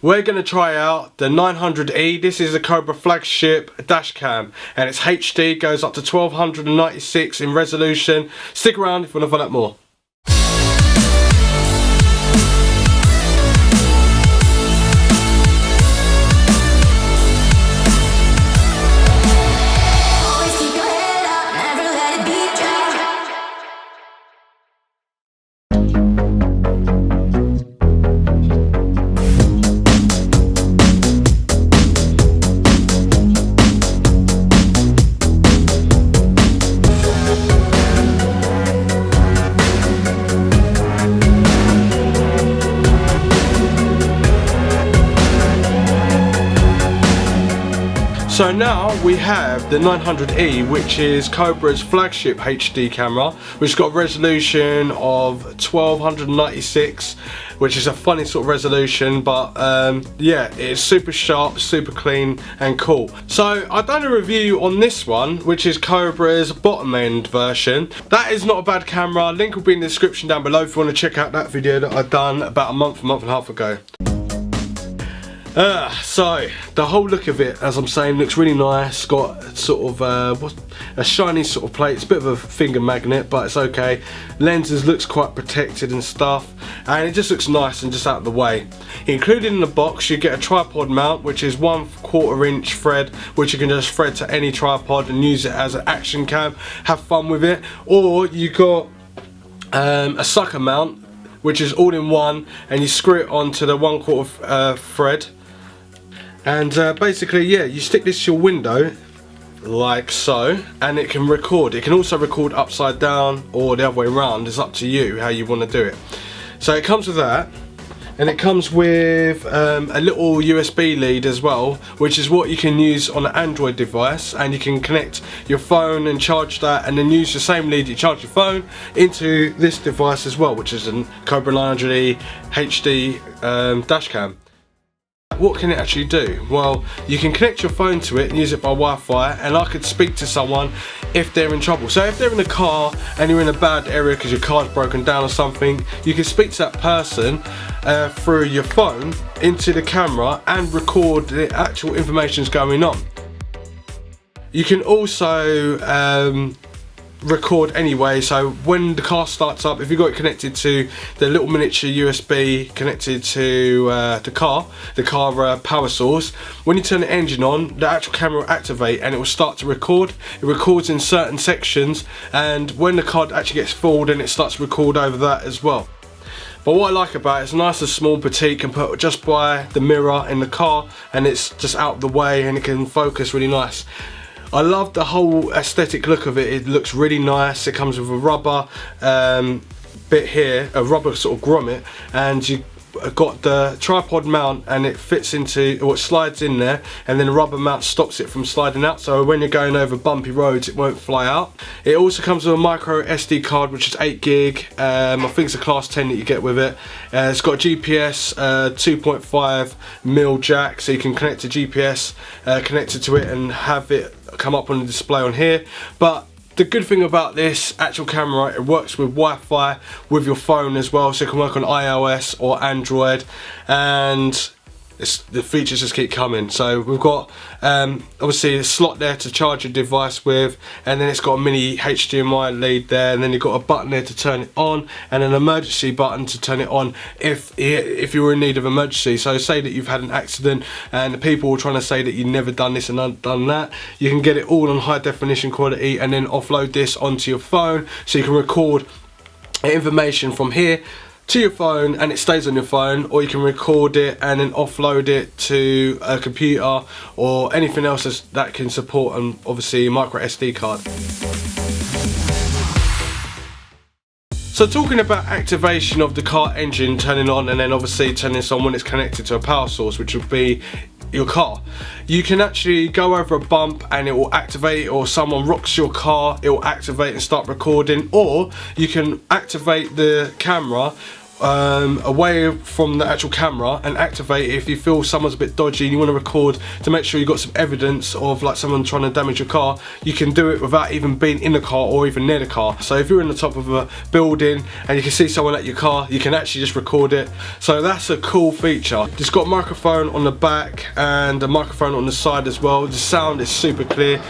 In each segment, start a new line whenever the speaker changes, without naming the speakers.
we're going to try out the 900E. This is a Cobra flagship dash cam, and it's HD, goes up to 1296 in resolution. Stick around if you want to find out more. So now we have the 900E, which is Cobra's flagship HD camera, which has got a resolution of 1296, which is a funny sort of resolution, but yeah, it's super sharp, super clean and cool. So I've done a review on this one, which is Cobra's bottom end version. That is not a bad camera. Link will be in the description down below if you want to check out that video that I've done about a month and a half ago. So the whole look of it, as I'm saying, looks really nice. Got sort of a shiny sort of plate. It's a bit of a finger magnet, but it's okay. Lenses looks quite protected and stuff, and it just looks nice and just out of the way. Included in the box, you get a tripod mount, which is 1/4 inch thread, which you can just thread to any tripod and use it as an action cam. Have fun with it. Or you got a sucker mount, which is all in one, and you screw it onto the 1/4 thread. And basically, yeah, you stick this to your window like so, and it can record. It can also record upside down or the other way around. It's up to you how you want to do it. So it comes with that, and it comes with a little USB lead as well, which is what you can use on an Android device, and you can connect your phone and charge that, and then use the same lead you charge your phone into this device as well, which is a Cobra 900E HD dash cam. What can it actually do? Well, you can connect your phone to it and use it by Wi-Fi, and I could speak to someone if they're in trouble. So if they're in a car and you're in a bad area because your car's broken down or something, you can speak to that person through your phone into the camera and record the actual information that's going on. You can also record anyway, so when the car starts up, if you've got it connected to the little miniature USB connected to the car power source, when you turn the engine on, the actual camera will activate and it will start to record. It records in certain sections, and when the car actually gets full, then it starts to record over that as well. But what I like about it, it's nice and small, petite, can put just by the mirror in the car, and it's just out of the way and it can focus really nice. I love the whole aesthetic look of it. It looks really nice. It comes with a rubber bit here, a rubber sort of grommet, and you got the tripod mount, and it fits into, or it slides in there, and then the rubber mount stops it from sliding out, so when you're going over bumpy roads it won't fly out. It also comes with a micro SD card, which is 8 gig. I think it's a class 10 that you get with it. It's got a GPS 2.5mm jack, so you can connect to GPS connected to it and have it come up on the display on here. But the good thing about this actual camera, it works with Wi-Fi with your phone as well, so it can work on iOS or Android, and the features just keep coming. So we've got obviously a slot there to charge your device with, and then it's got a mini HDMI lead there, and then you've got a button there to turn it on, and an emergency button to turn it on if you were in need of emergency. So say that you've had an accident and the people were trying to say that you've never done this and done that, you can get it all on high definition quality and then offload this onto your phone, so you can record information from here to your phone and it stays on your phone, or you can record it and then offload it to a computer or anything else that can support, and obviously a micro SD card. So talking about activation of the car engine turning on, and then obviously turning this on when it's connected to a power source, which would be your car. You can actually go over a bump and it will activate, or someone rocks your car, it will activate and start recording, or you can activate the camera away from the actual camera and activate it if you feel someone's a bit dodgy and you want to record to make sure you've got some evidence of like someone trying to damage your car. You can do it without even being in the car or even near the car. So if you're in the top of a building and you can see someone at your car, you can actually just record it. So that's a cool feature. It's got a microphone on the back and a microphone on the side as well. The sound is super clear.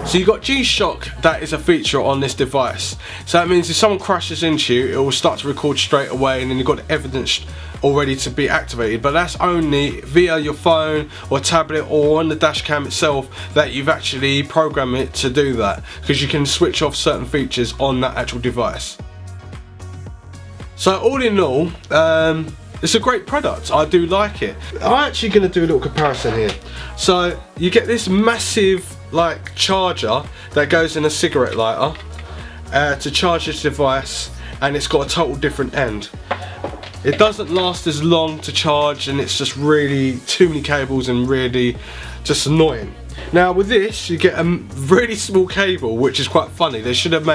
So you've got G-Shock, that is a feature on this device. So that means if someone crashes into you, it will start to record straight away, and then you've got the evidence already to be activated. But that's only via your phone or tablet or on the dash cam itself that you've actually programmed it to do that, because you can switch off certain features on that actual device. So all in all, it's a great product. I do like it. I'm actually going to do a little comparison here. So you get this massive like charger that goes in a cigarette lighter to charge this device, and it's got a total different end. It doesn't last as long to charge, and it's just really too many cables and really just annoying. Now with this you get a really small cable, which is quite funny. They should have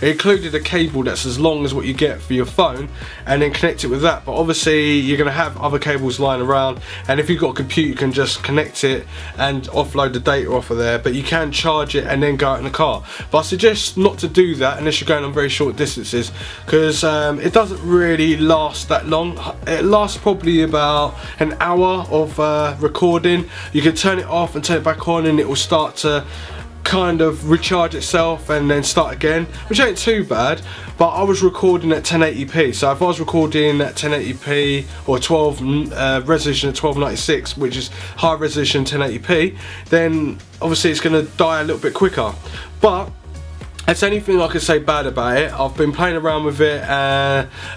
included a cable that's as long as what you get for your phone and then connect it with that. But obviously you're going to have other cables lying around, and if you've got a computer you can just connect it and offload the data off of there, but you can charge it and then go out in the car. But I suggest not to do that unless you're going on very short distances, because it doesn't really last that long. It lasts probably about an hour of recording. You can turn it off and turn it back on, and it will start to kind of recharge itself and then start again, which ain't too bad. But I was recording at 1080p, so if I was recording at 1080p or 12 resolution at 1296, which is high resolution 1080p, then obviously it's going to die a little bit quicker. But that's anything I can say bad about it. I've been playing around with it.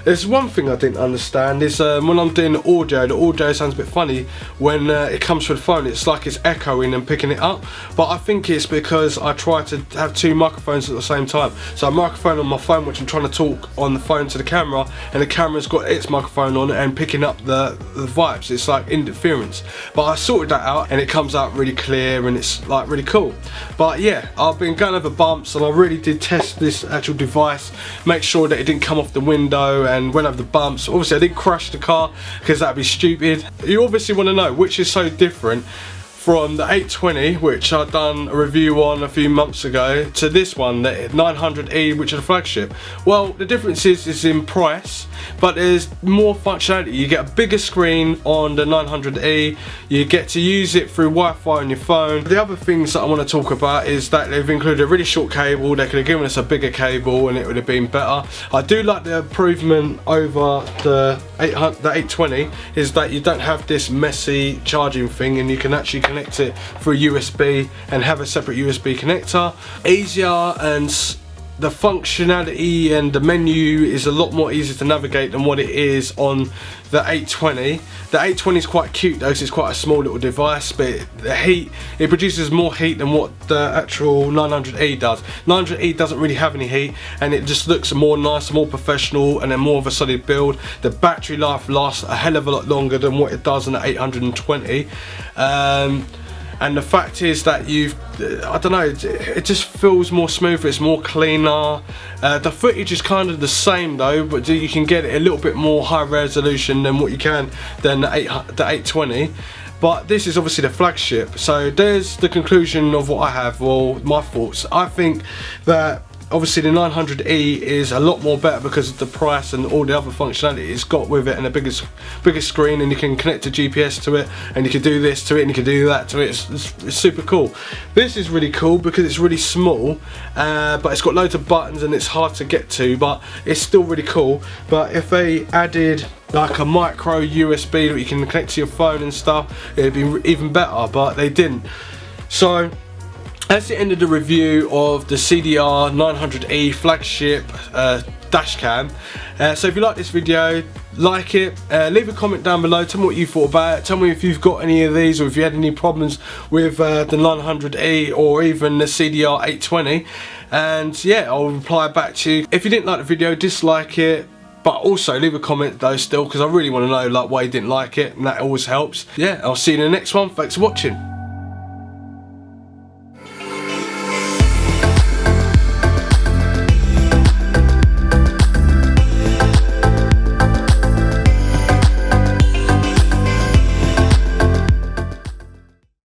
There's one thing I didn't understand is when I'm doing the audio sounds a bit funny when it comes from the phone. It's like it's echoing and picking it up. But I think it's because I try to have two microphones at the same time. So a microphone on my phone, which I'm trying to talk on the phone to the camera, and the camera's got its microphone on and picking up the vibes. It's like interference. But I sorted that out, and it comes out really clear, and it's like really cool. But yeah, I've been going over bumps, and I really did test this actual device, make sure that it didn't come off the window and went over the bumps. Obviously I didn't crash the car, because that'd be stupid. You obviously want to know which is so different from the 820, which I've done a review on a few months ago, to this one, the 900E, which is a flagship. Well, the difference is in price, but there's more functionality. You get a bigger screen on the 900E, you get to use it through Wi-Fi on your phone. The other things that I want to talk about is that they've included a really short cable. They could have given us a bigger cable and it would have been better. I do like the improvement over the 820 is that you don't have this messy charging thing, and you can actually connect it through USB and have a separate USB connector. Easier, and the functionality and the menu is a lot more easy to navigate than what it is on the 820. The 820 is quite cute though, because it's quite a small little device, but it produces more heat than what the actual 900E does. 900E doesn't really have any heat, and it just looks more nice, more professional, and then more of a solid build. The battery life lasts a hell of a lot longer than what it does on the 820. And the fact is that I don't know, it just feels more smoother, it's more cleaner. The footage is kind of the same though, but you can get it a little bit more high resolution than what you can than the 820. But this is obviously the flagship, so there's the conclusion of what I have, or my thoughts. I think that obviously the 900E is a lot more better because of the price and all the other functionality it's got with it, and a bigger screen, and you can connect a GPS to it, and you can do this to it, and you can do that to it. It's super cool. This is really cool because it's really small, but it's got loads of buttons and it's hard to get to, but it's still really cool. But if they added like a micro USB that you can connect to your phone and stuff, it'd be even better, but they didn't. So that's the end of the review of the CDR 900E flagship dash cam. So if you like this video, like it, leave a comment down below, tell me what you thought about it, tell me if you've got any of these, or if you had any problems with the 900E or even the CDR 820, and yeah, I'll reply back to you. If you didn't like the video, dislike it, but also leave a comment though still, because I really want to know like why you didn't like it, and that always helps. Yeah, I'll see you in the next one. Thanks for watching.